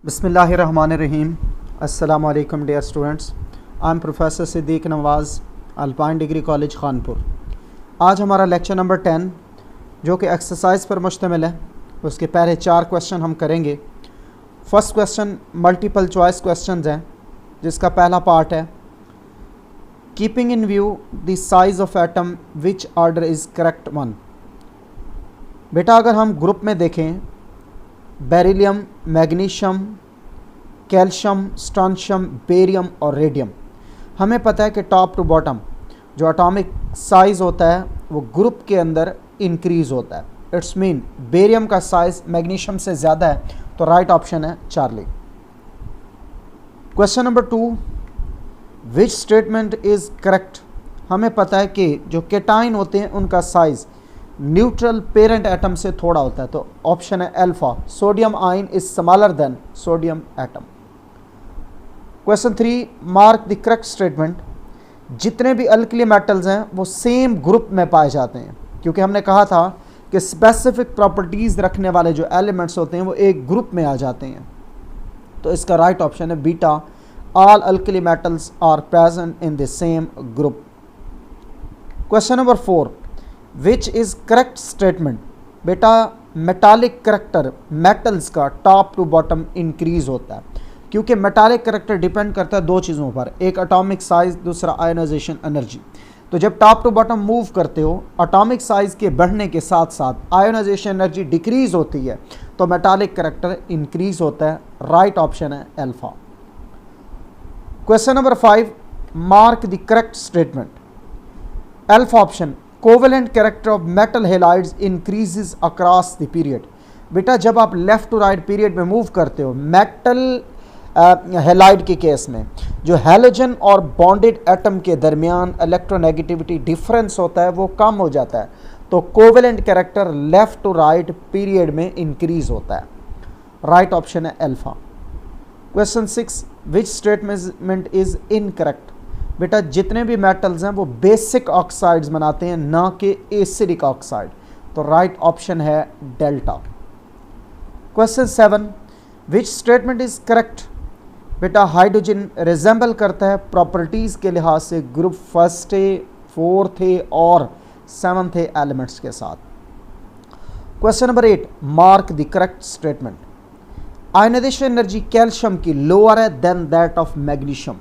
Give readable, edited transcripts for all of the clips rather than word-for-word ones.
बिस्मिल्लाहिर्रहमानिर्रहीम। अस्सलामु अलैकुम dear students, I am professor Siddiq Nawaz, Alpine degree college Khanpur. आज हमारा लेक्चर नंबर 10 जो कि एक्सरसाइज पर मुश्तमिल है, उसके पहले 4 क्वेश्चन हम करेंगे। First question multiple choice questions हैं, जिसका पहला पार्ट है keeping in view the size of atom which order is correct one. बेटा अगर हम ग्रुप में देखें beryllium, magnesium, calcium, strontium, barium और रेडियम, हमें पता है कि टॉप टू बॉटम जो एटॉमिक साइज़ होता है वो ग्रुप के अंदर इंक्रीज़ होता है। इट्स मीन बेरियम का साइज़ मैग्नीशियम से ज़्यादा है, तो राइट ऑप्शन है Charlie. Question number 2, which statement is correct. हमें पता है कि जो केटाइन होते हैं उनका साइज़ न्यूट्रल पेरेंट एटम से थोड़ा होता है, तो ऑप्शन है alpha, sodium ion is smaller than sodium atom. Question 3, mark the correct statement. जितने भी अल्कली मेटल्स हैं वो सेम ग्रुप में पाए जाते हैं, क्योंकि हमने कहा था कि स्पेसिफिक प्रॉपर्टीज़ रखने वाले जो एलिमेंट्स होते हैं वो एक ग्रुप में आ जाते हैं, तो इसका राइट ऑप्शन है beta, all alkali metals are present in the same group. Question number 4, which is correct statement. बेटा मेटालिक करेक्टर मेटल्स का टॉप टू बॉटम इंक्रीज होता है, क्योंकि मेटालिक करेक्टर डिपेंड करता है 2 चीज़ों पर, एक एटॉमिक साइज़, दूसरा आयोनाइजेशन एनर्जी। तो जब टॉप टू बॉटम मूव करते हो, एटॉमिक साइज़ के बढ़ने के साथ साथ आयोनाइजेशन एनर्जी डिक्रीज होती है, तो मेटालिक करेक्टर इंक्रीज होता है। राइट ऑप्शन है alpha. Question number 5, mark the correct statement. Alpha option, covalent character of metal halides increases across the period. बेटा जब आप लेफ़्ट टू राइट पीरियड में मूव करते हो, मेटल हेलाइड के केस में जो हैलोजन और बॉन्डेड एटम के दरमियान इलेक्ट्रोनेगेटिविटी डिफरेंस होता है वो कम हो जाता है, तो covalent character left to right period में इंक्रीज होता है। राइट ऑप्शन है alpha. Question 6, which statement is incorrect. बेटा जितने भी मेटल्स हैं वो बेसिक ऑक्साइड्स बनाते हैं, ना कि एसिडिक ऑक्साइड, तो राइट ऑप्शन है delta. Question 7, which statement is correct. बेटा हाइड्रोजन रिजेंबल करता है प्रॉपर्टीज़ के लिहाज से group first A, fourth A और सेवन्थ ए एलिमेंट्स के साथ। Question number 8, mark the correct statement. Ionization energy calcium की लोअर है देन दैट ऑफ मैग्नीशियम,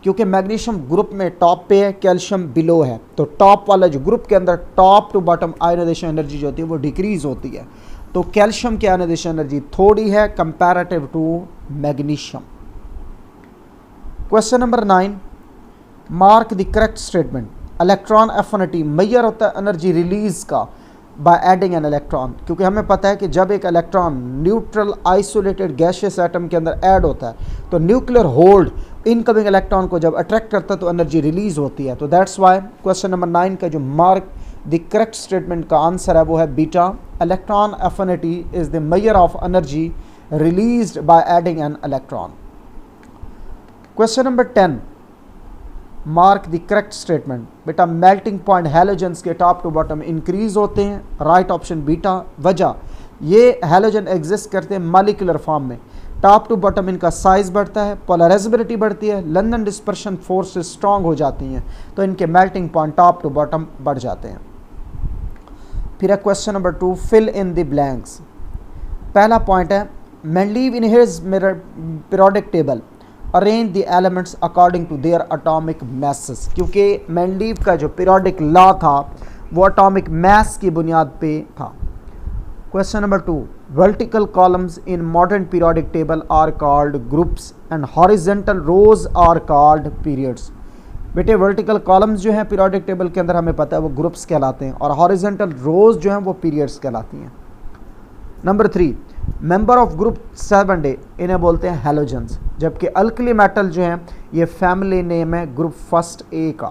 क्योंकि मैग्नीशियम ग्रुप में टॉप पे है, कैल्शियम बिलो है, तो टॉप वाला जो ग्रुप के अंदर top to bottom ionization energy जो होती है वो डिक्रीज होती है, तो कैल्शियम की आयनाइजेशन एनर्जी थोड़ी है comparative to magnesium. Question number 9, mark the correct statement. Electron affinity measure होता है एनर्जी रिलीज का बाय एडिंग एन इलेक्ट्रॉन, क्योंकि हमें पता है कि जब एक electron neutral isolated gaseous atom के अंदर ऐड होता है तो न्यूक्लियर होल्ड इनकमिंग इलेक्ट्रॉन को जब अट्रैक्ट करता है तो एनर्जी रिलीज होती है, तो दैट्स वाई क्वेश्चन नंबर 9 का जो मार्क द करेक्ट स्टेटमेंट का आंसर है वो है beta, electron affinity is the measure of energy released by adding an electron. Question number 10, mark the correct statement. बेटा मेल्टिंग पॉइंट हैलोजन्स के top to bottom increase होते हैं, right option beta. वजह ये हैलोजन एग्जिस्ट करते हैं molecular form में, top to bottom इनका साइज बढ़ता है, पोलराइजेबिलिटी बढ़ती है, लंदन डिस्पर्शन फोर्सेस स्ट्रांग हो जाती हैं, तो इनके melting point top to bottom बढ़ जाते हैं। फिर है question number 2, fill in the blanks. पहला पॉइंट है Mendeleev in his periodic table arrange the elements according to their atomic masses, क्योंकि मेंडलीव का जो पीरियोडिक लॉ था वो एटॉमिक मैस की बुनियाद पे था। Question number 2, vertical columns in modern periodic table are called groups and horizontal rows are called periods. बेटे वर्टिकल कॉलम्स जो हैं पीरियोडिक टेबल के अंदर हमें पता है वो ग्रुप्स कहलाते हैं, और हॉरिजेंटल रोज जो हैं वो पीरियड्स कहलाती हैं। Number 3, member of group 7A इन्हें बोलते हैं हैलोजन्स, जबकि अल्कली मेटल जो हैं ये फैमिली नेम है ग्रुप फर्स्ट ए का।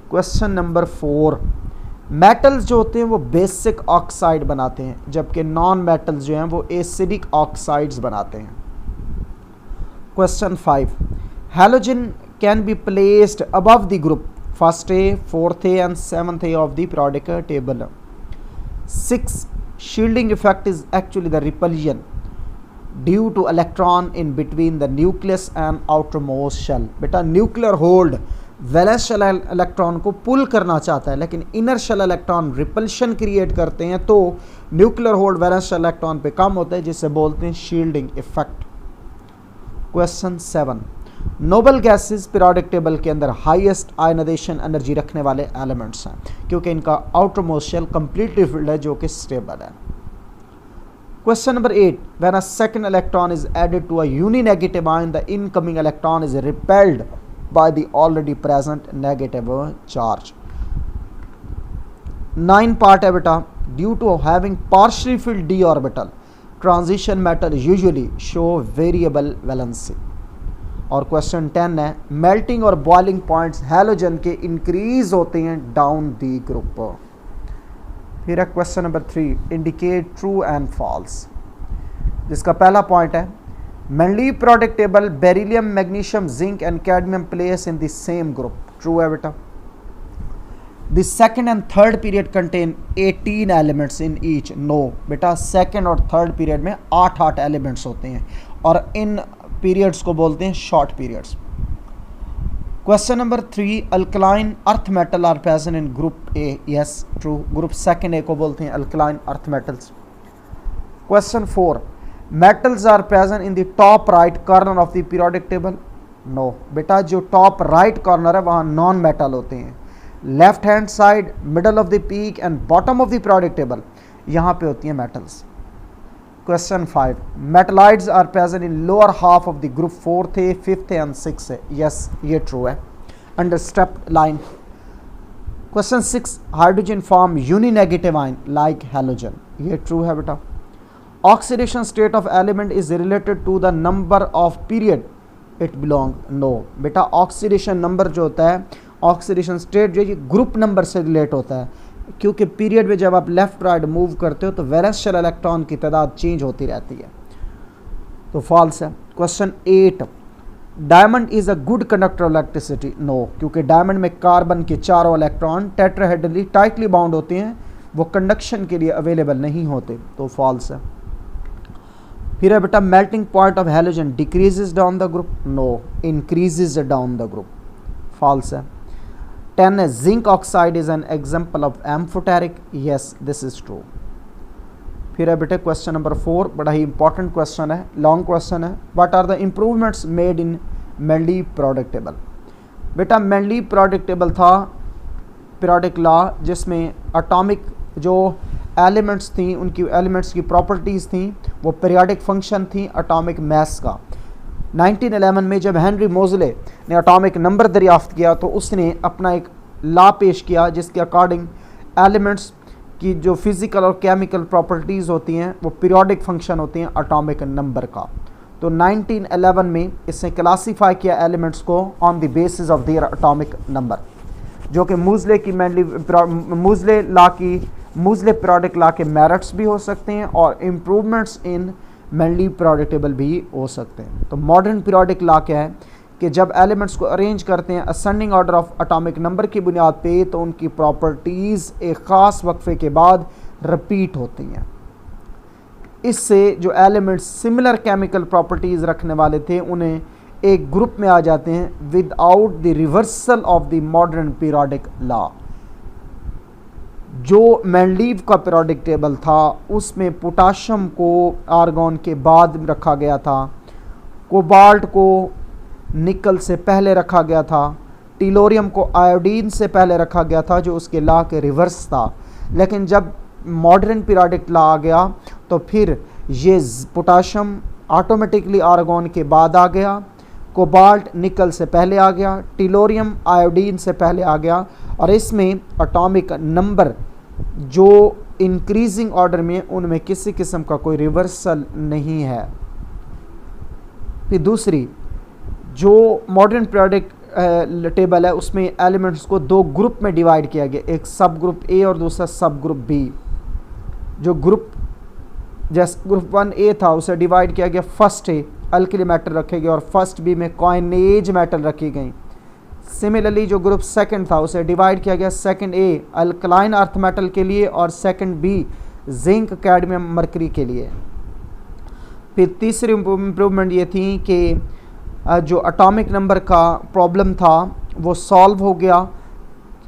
क्वेश्चन नंबर 4, मेटल्स जो होते हैं वो बेसिक ऑक्साइड बनाते हैं, जबकि नॉन मेटल्स जो हैं वो एसिडिक ऑक्साइड्स बनाते हैं। Question 5, halogen can be placed above the group first A, fourth A and seventh A of the periodic table. 6, shielding effect is actually the repulsion due to electron in between the nucleus and outermost shell. बेटा nuclear hold valence shell electron को pull करना चाहता है, लेकिन inner shell electron repulsion create करते हैं, तो nuclear hold valence shell electron पे कम होता है, जिसे बोलते हैं shielding effect. Question 7, noble gases periodic table के अंदर हाईएस्ट आयनाइजेशन एनर्जी रखने वाले एलिमेंट्स हैं, क्योंकि इनका आउटरमोस्ट शेल कंप्लीटली फिल्ड है जो कि स्टेबल है। Question number 8, when a second electron is added to a uninegative ion, the incoming electron is repelled by the already present negative charge. 9 part है बेटा, due to having partially filled d orbital, transition metal usually show variable valency. और question 10 है, melting और boiling points halogen के increase होते हैं down the group. फिर है question number 3, indicate true and false, जिसका पहला पॉइंट है Mendeleev periodic table beryllium, magnesium, zinc and cadmium place in the same group. True है बेटा। The second and third period contain 18 elements in each. No बेटा, second और third period में 8 elements होते हैं और इन पीरियड्स को बोलते हैं short periods. Question number 3, alkaline earth metal are present in group A. Yes true, group second A को बोलते हैं alkaline earth metals. Question 4, metals are present in the top right corner of the periodic table. No बेटा, जो top right corner है वहाँ non metal होते हैं। Left hand side, middle of the peak and bottom of the periodic table, यहाँ पे होती हैं metals. Question 5, metalloids are present in lower half of the group 4th A, 5th and 6th A. Yes ये true है, under stepped line. Question 6, hydrogen form uninegative ion like halogen. ये true है बेटा। Oxidation state of element is related to the number of period it belong. No बेटा, oxidation number जो होता है, oxidation state जो है ग्रुप नंबर से रिलेट होता है, क्योंकि पीरियड में जब आप लेफ्ट राइट मूव करते हो तो वैलेंस शेल इलेक्ट्रॉन की तादाद चेंज होती रहती है, तो फॉल्स है। Question 8, diamond is a good conductor of electricity. No, क्योंकि डायमंड में कार्बन के चारों इलेक्ट्रॉन टेट्राहेड्रली टाइटली बाउंड होते हैं, वो कंडक्शन के लिए अवेलेबल नहीं होते, तो फॉल्स है। फिर है बेटा, melting point of halogen decreases down the group. No, increases down the group, false है। 10 है, zinc oxide is an example of amphoteric. Yes this is true. फिर है बेटे क्वेश्चन नंबर 4, बड़ा ही इंपॉर्टेंट क्वेश्चन है, लॉन्ग क्वेश्चन है। What are the improvements made in Mendeleev periodic table. बेटा मेंडलीव पीरियोडिक टेबल था पीरियोडिक लॉ, जिसमें एटॉमिक जो एलिमेंट्स थी, उनकी एलिमेंट्स की प्रॉपर्टीज़ थी, वो पीरियोडिक फंक्शन थी एटॉमिक मास का। 1911 में जब हेनरी मोज़ले ने एटॉमिक नंबर दरियाफ्त किया तो उसने अपना एक लॉ पेश किया जिसके अकॉर्डिंग एलिमेंट्स की जो फिज़िकल और केमिकल प्रॉपर्टीज़ होती हैं वो पीरियोडिक फंक्शन होती हैं एटॉमिक नंबर का। तो 1911 में इसने क्लासीफाई किया एलिमेंट्स को on the basis of their atomic number, जो कि मूज़ले पीरियोडिक लॉ के मेरिट्स भी हो सकते हैं और इम्प्रूवमेंट्स इन मेंडलीव पीरियोडिक टेबल भी हो सकते हैं। तो मॉडर्न पीरियोडिक लॉ क्या है कि जब एलिमेंट्स को अरेंज करते हैं ascending order of atomic number की बुनियाद पे, तो उनकी प्रॉपर्टीज़ एक ख़ास वक्फे के बाद रिपीट होती हैं। इससे जो एलिमेंट्स सिमिलर केमिकल प्रॉपर्टीज़ रखने वाले थे उन्हें एक ग्रुप में आ जाते हैं without the reversal of the modern periodic law. जो मेंडलीव का पीरियोडिक टेबल था उसमें पोटाशियम को आर्गॉन के बाद रखा गया था, कोबाल्ट को निकल से पहले रखा गया था, टिलोरियम को आयोडीन से पहले रखा गया था जो उसके लॉ के रिवर्स था। लेकिन जब मॉडर्न पीरियोडिक लॉ आ गया तो फिर ये पोटाशियम ऑटोमेटिकली आर्गॉन के बाद आ गया, कोबाल्ट निकल से पहले आ गया, टिलोरियम आयोडीन से पहले आ गया, और इसमें एटॉमिक नंबर जो इंक्रीजिंग ऑर्डर में उनमें किसी किस्म का कोई रिवर्सल नहीं है। फिर दूसरी जो मॉडर्न पीरियोडिक टेबल है उसमें एलिमेंट्स को दो ग्रुप में डिवाइड किया गया, एक सब ग्रुप ए और दूसरा सब ग्रुप बी। जो ग्रुप जैसे ग्रुप 1A था उसे डिवाइड किया गया, फर्स्ट ए अल्कली मेटल रखे गए और फर्स्ट बी में कॉइनेज मेटल रखी गई। सिमिलरली जो ग्रुप सेकंड था उसे डिवाइड किया गया, second A alkaline earth metal के लिए और second B zinc cadmium mercury के लिए। फिर तीसरी इम्प्रूवमेंट ये थी कि जो एटॉमिक नंबर का प्रॉब्लम था वो सॉल्व हो गया।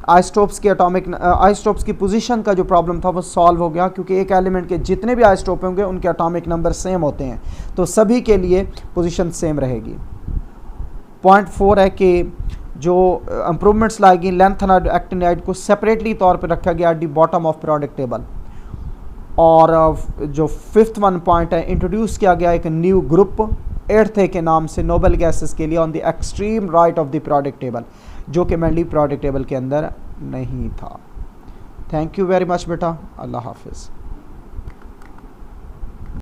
आइसोटोप्स की पोजीशन का जो प्रॉब्लम था वो सॉल्व हो गया, क्योंकि एक एलिमेंट के जितने भी आइसोटोप होंगे उनके एटॉमिक नंबर सेम होते हैं, तो सभी के लिए पोजीशन सेम रहेगी। पॉइंट 4 है कि जो इम्प्रूवमेंट्स लाई गई, लैंथेनाइड एक्टिनाइड को सेपरेटली तौर पे रखा गया at the bottom of periodic table. और जो 5th वन पॉइंट है, इंट्रोड्यूस किया गया एक न्यू ग्रुप 8th के नाम से नोबेल गैसेस के लिए on the extreme right of the periodic table, जो कि मेनली पीरियोडिक टेबल के अंदर नहीं था। थैंक यू वेरी मच बेटा, अल्लाह हाफिज़।